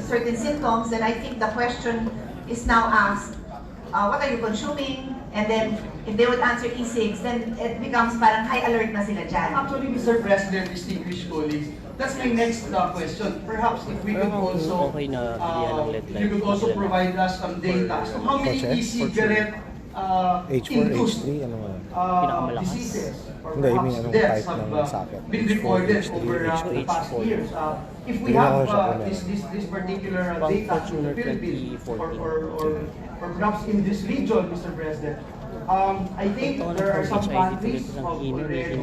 certain symptoms, then I think the question is now asked, what are you consuming? And then, if they would answer e-cigs, then it becomes parang high alert na sila dyan. Actually, Mr. President, distinguished colleagues, that's my next question. Perhaps if we could also, you could also provide us some data as to how many e-cigarette induced diseases or perhaps deaths have been recorded over the past years. If we have this particular data in the Philippines or perhaps in this region, Mr. President, I think there are some countries who have already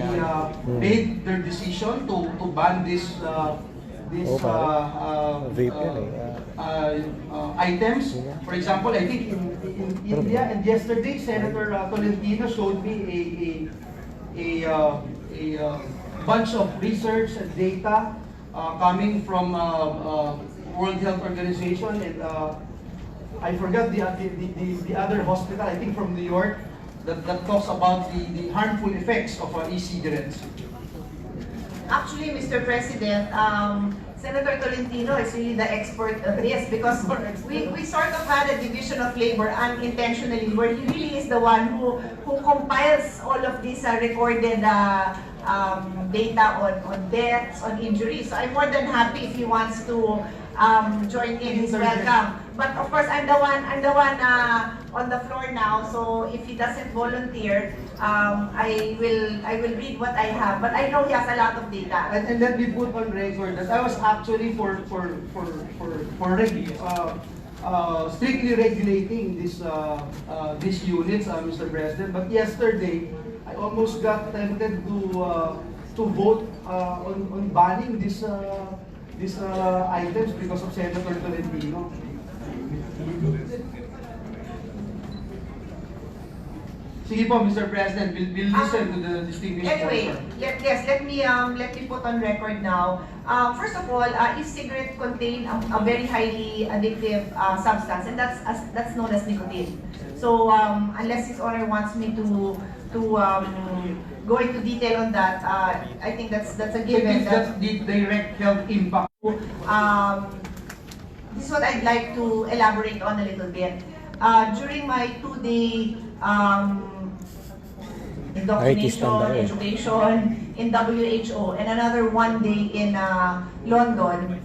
made their decision to ban this vape items. For example, I think in India, and yesterday Senator Tolentino showed me a bunch of research and data coming from World Health Organization and I forgot the other hospital, I think from New York, that talks about the harmful effects of e-cigarettes. Actually, Mr. President, Senator Tolentino is really the expert of this because we sort of had a division of labor unintentionally where he really is the one who compiles all of these recorded data on deaths, on injuries. So I'm more than happy if he wants to join in. He's welcome. But of course, I'm the one on the floor now. So if he doesn't volunteer, I will read what I have. But I know he has a lot of data. And let me put on record that I was actually strictly regulating these units, Mr. President. But yesterday, I almost got tempted to vote on banning these items because of Senator Tolentino. Sige po, Mr. President, we'll listen to the distinguished Anyway, sponsor. let me put on record now. First of all, e-cigarette contain a very highly addictive substance, and that's known as nicotine. So unless His Honor wants me to go into detail on that, I think that's a given. That's the direct health impact. This is what I'd like to elaborate on a little bit. During my 2-day indoctrination, education in WHO, and another 1 day in London,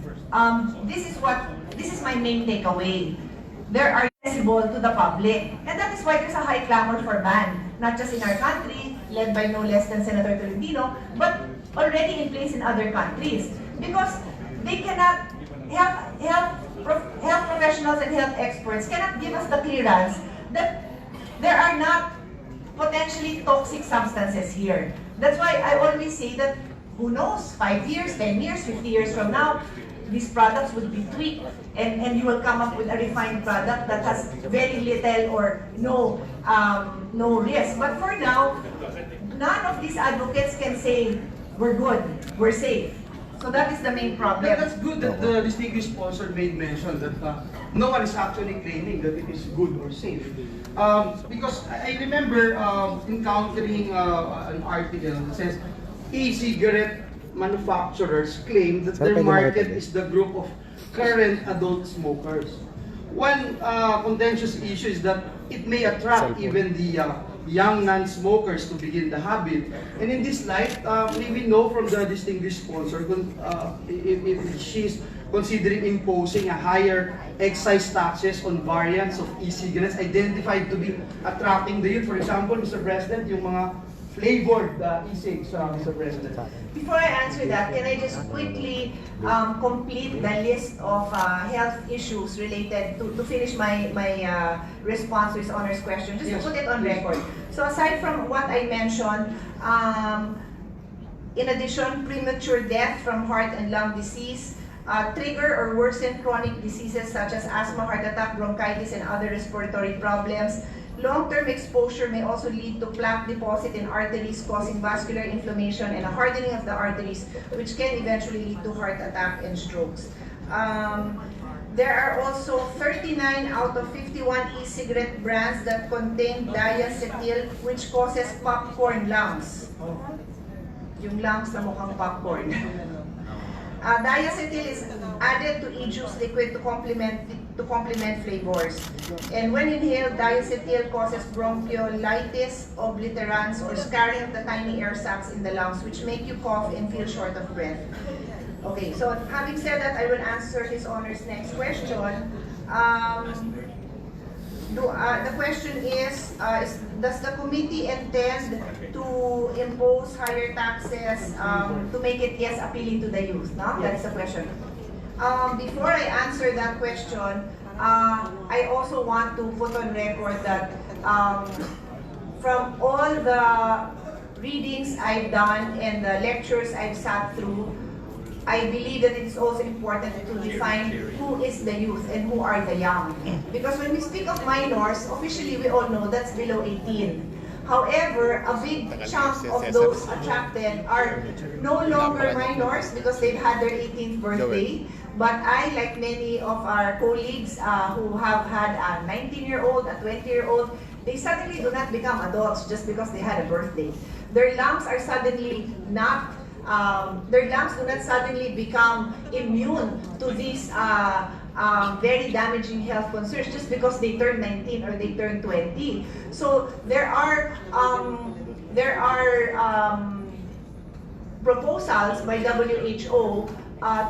this is my main takeaway. There are accessible to the public, and that is why there's a high clamor for ban, not just in our country, led by no less than Senator Tolentino, but already in place in other countries, because they cannot health professionals and health experts cannot give us the clearance that there are not potentially toxic substances here. That's why I always say that, who knows, 5 years, 10 years, 50 years from now, these products would be tweaked and you will come up with a refined product that has very little or no risk. But for now, none of these advocates can say, we're good, we're safe. So that is the main problem. That's good that the distinguished sponsor made mention that no one is actually claiming that it is good or safe. Because I remember encountering an article that says e-cigarette manufacturers claim that their market is the group of current adult smokers. One contentious issue is that it may attract even the young non-smokers to begin the habit. And in this light, we know from the distinguished sponsor if she's considering imposing a higher excise taxes on variants of e-cigarettes identified to be attracting the youth. For example, Mr. President, yung mga flavored e-cigs, Mr. President. Before I answer that, can I just quickly complete the list of health issues related to finish my response to His Honor's question, just to put it on record. So aside from what I mentioned, in addition, premature death from heart and lung disease, trigger or worsen chronic diseases such as asthma, heart attack, bronchitis, and other respiratory problems. Long-term exposure may also lead to plaque deposit in arteries, causing vascular inflammation and a hardening of the arteries, which can eventually lead to heart attack and strokes. There are also 39 out of 51 e-cigarette brands that contain diacetyl, which causes popcorn lungs. Yung lungs na mukhang popcorn. Diacetyl is added to e-juice liquid to complement flavors. And when inhaled, diacetyl causes bronchiolitis, obliterans, or scarring of the tiny air sacs in the lungs, which make you cough and feel short of breath. Okay, so having said that, I will answer His Honor's next question. The question is, does the committee intend to impose higher taxes to make it, yes, appealing to the youth? No? That is the question. Before I answer that question, I also want to put on record that from all the readings I've done and the lectures I've sat through, I believe that it is also important to define who is the youth and who are the young. Because when we speak of minors, officially we all know that's below 18. However, a big chunk of those attracted are no longer minors because they've had their 18th birthday. But I, like many of our colleagues who have had a 19-year-old, a 20-year-old, they suddenly do not become adults just because they had a birthday. Their lungs are suddenly not their lungs do not suddenly become immune to these very damaging health concerns just because they turn 19 or they turn 20. So there are proposals by WHO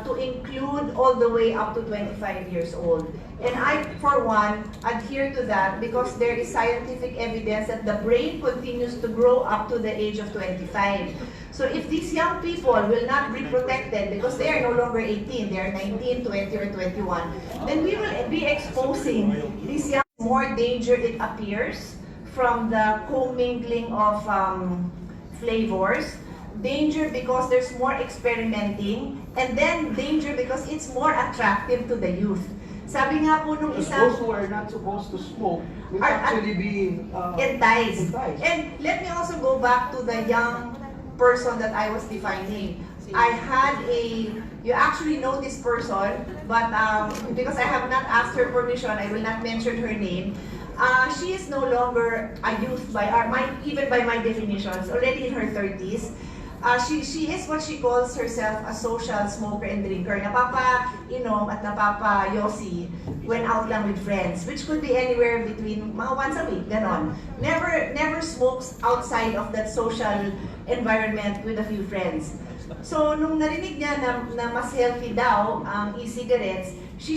to include all the way up to 25 years old. And I, for one, adhere to that because there is scientific evidence that the brain continues to grow up to the age of 25. So if these young people will not be protected because they are no longer 18, they are 19, 20, or 21, then we will be exposing these young more danger, it appears, from the commingling of flavors. Danger because there's more experimenting, and then danger because it's more attractive to the youth. Sabi nga po nung isang... Those who are not supposed to smoke will actually be enticed. And let me also go back to the young person that I was defining. I had you actually know this person, but because I have not asked her permission, I will not mention her name. She is no longer a youth even by my definitions, already in her 30s. She is what she calls herself a social smoker and drinker. Napapa-inom at napapa-yosi when out lang with friends, which could be anywhere between mga once a week, ganon. Never smokes outside of that social environment with a few friends. So, nung narinig niya na mas healthy daw ang e-cigarettes, she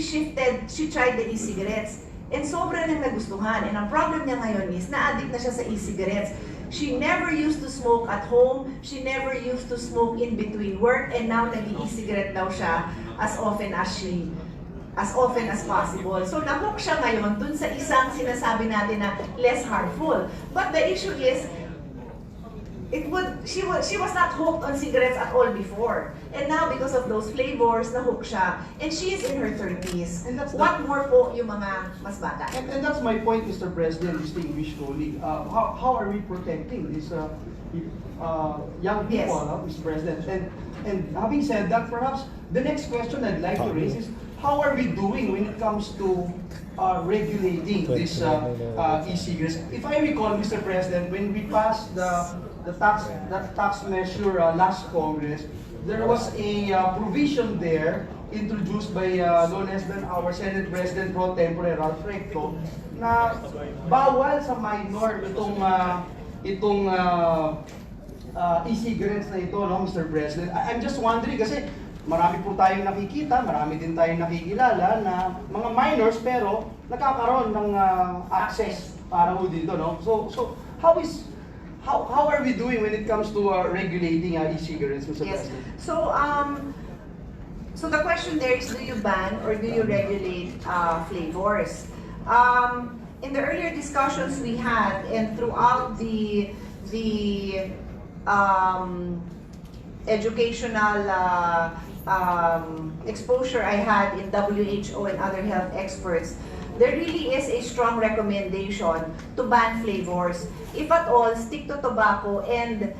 tried the e-cigarettes. And sobra nang nagustuhan. And ang problem niya ngayon is, na-addict na siya sa e-cigarettes. She never used to smoke at home. She never used to smoke in between work. And now, nag-e-cigarette daw siya as often as possible. So, nahook siya ngayon dun sa isang sinasabi natin na less harmful. But the issue is, she was not hooked on cigarettes at all before. And now, because of those flavors, nahook siya. And she is in her 30s. And what more po yung mga mas bata? And that's my point, Mr. President, distinguished colleague. How are we protecting these young people, Mr. President? And having said that, perhaps the next question I'd like to raise is, how are we doing when it comes to regulating these e-cigarettes? If I recall, Mr. President, when we passed the tax measure last Congress, there was a provision there introduced by no less than our Senate President Pro Tempore Ralph Recto na bawal sa minor itong e-cigarettes na ito, no, Mr. President. I'm just wondering kasi marami po tayong nakikita, marami din tayong nakikilala na mga minors pero nakakaroon ng access para po dito, no? So how are we doing when it comes to regulating e-cigarettes, Mr. Yes. President? So the question there is, do you ban or do you regulate flavors? In the earlier discussions we had and throughout the educational exposure I had in WHO and other health experts, there really is a strong recommendation to ban flavors. If at all, stick to tobacco and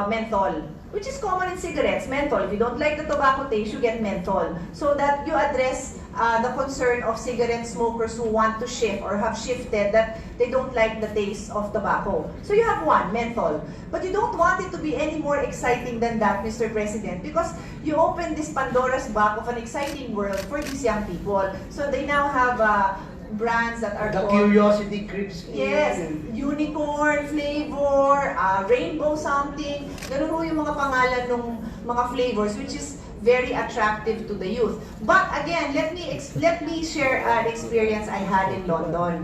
menthol, which is common in cigarettes, menthol. If you don't like the tobacco taste, you get menthol. So that you address the concern of cigarette smokers who want to shift or have shifted that they don't like the taste of tobacco. So you have one, menthol. But you don't want it to be any more exciting than that, Mr. President, because you open this Pandora's box of an exciting world for these young people. So they now have brands that are The called, curiosity creeps in. yes, unicorn flavor, rainbow something. Ganun ho yung mga pangalan ng mga flavors, which is very attractive to the youth. But again, let me share an experience I had in London.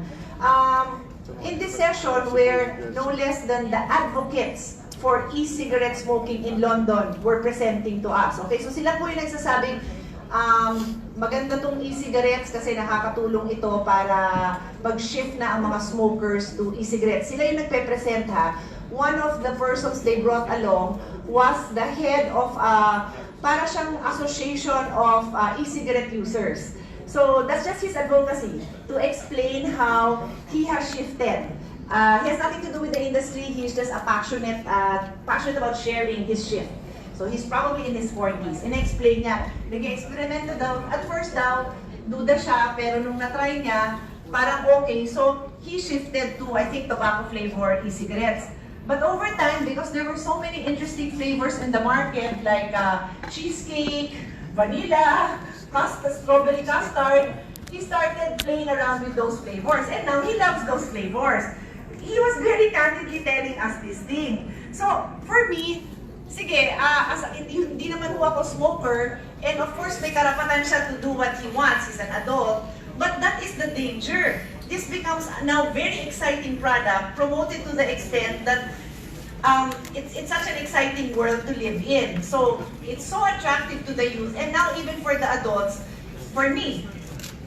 In this session where no less than the advocates for e-cigarette smoking in London were presenting to us. Okay, so sila po yung nagsasabing, maganda tong e-cigarettes kasi nakakatulong ito para mag-shift na ang mga smokers to e-cigarettes. Sila yung nagpe-present ha. One of the persons they brought along was the head of para siyang association of e-cigarette users. So that's just his advocacy to explain how he has shifted. He has nothing to do with the industry. He's just a passionate about sharing his shift. So he's probably in his 40s. In-explain niya, nag-experiment daw. At first daw, duda siya, pero nung na-try niya, parang okay. So he shifted to, I think, tobacco flavor e-cigarettes. But over time, because there were so many interesting flavors in the market, like cheesecake, vanilla, strawberry custard, he started playing around with those flavors. And now he loves those flavors. He was very candidly telling us this thing. So for me, sige, hindi naman ho ako smoker, and of course may karapatan siya to do what he wants, he's an adult, but that is the danger. This becomes now very exciting product, promoted to the extent that it's such an exciting world to live in. So it's so attractive to the youth, and now even for the adults, for me,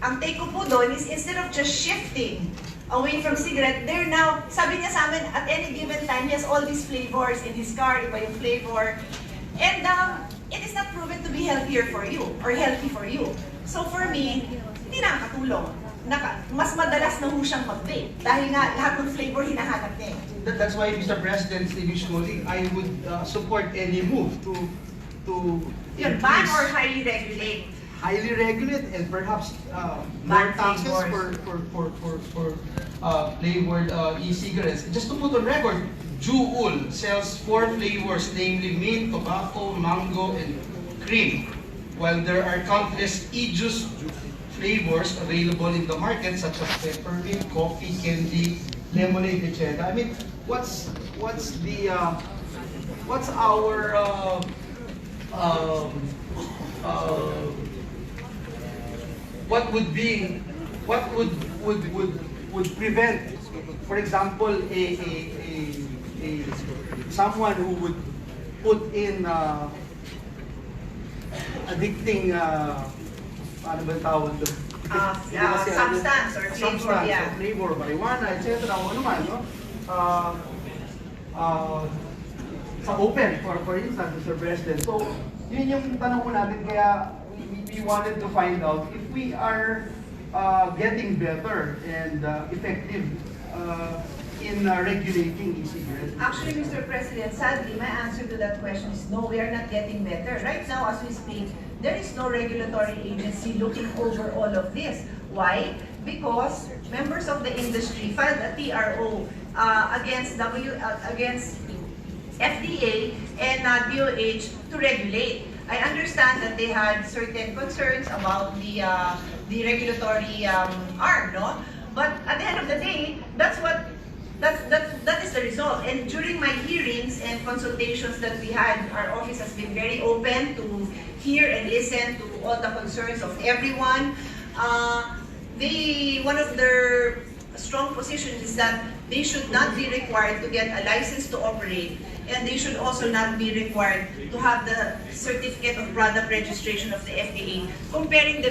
ang take ko po doon is instead of just shifting away from cigarette, they're now, sabi niya sa amin, at any given time, he has all these flavors in his car, iba yung flavor. And it is not proven to be healthier for you, or healthy for you. So for me, hindi nakakatulong. Mas madalas na ho siyang mag-vape. Dahil nga, lahat ng flavor hinahanap niya. That's why, Mr. President, I would support any move to Ban or highly regulate? Highly regulate and perhaps more taxes for flavored e-cigarettes. Just to put on record, Juul sells 4 flavors, namely mint, tobacco, mango, and cream. While there are countless e-juice flavors available in the market, such as peppermint, coffee, candy, lemonade, etc. I mean, what's our what would prevent, for example, someone who would put in addicting ano ba tawag doon? Substance or flavor, yeah. Flavor, marijuana, etc. Ano man, no? Sa open, for instance, Mr. President. So, yun yung tanong ko natin, kaya we wanted to find out if we are getting better and effective in regulating e-cigarettes. Actually, Mr. President, sadly, my answer to that question is no, we are not getting better. Right now, as we speak, there is no regulatory agency looking over all of this. Why? Because members of the industry filed a TRO against FDA and DOH to regulate. I understand that they had certain concerns about the regulatory arm, no? But at the end of the day, that is the result. And during my hearings and consultations that we had, our office has been very open to hear and listen to all the concerns of everyone. One of their strong positions is that they should not be required to get a license to operate, and they should also not be required to have the certificate of product registration of the FDA, comparing the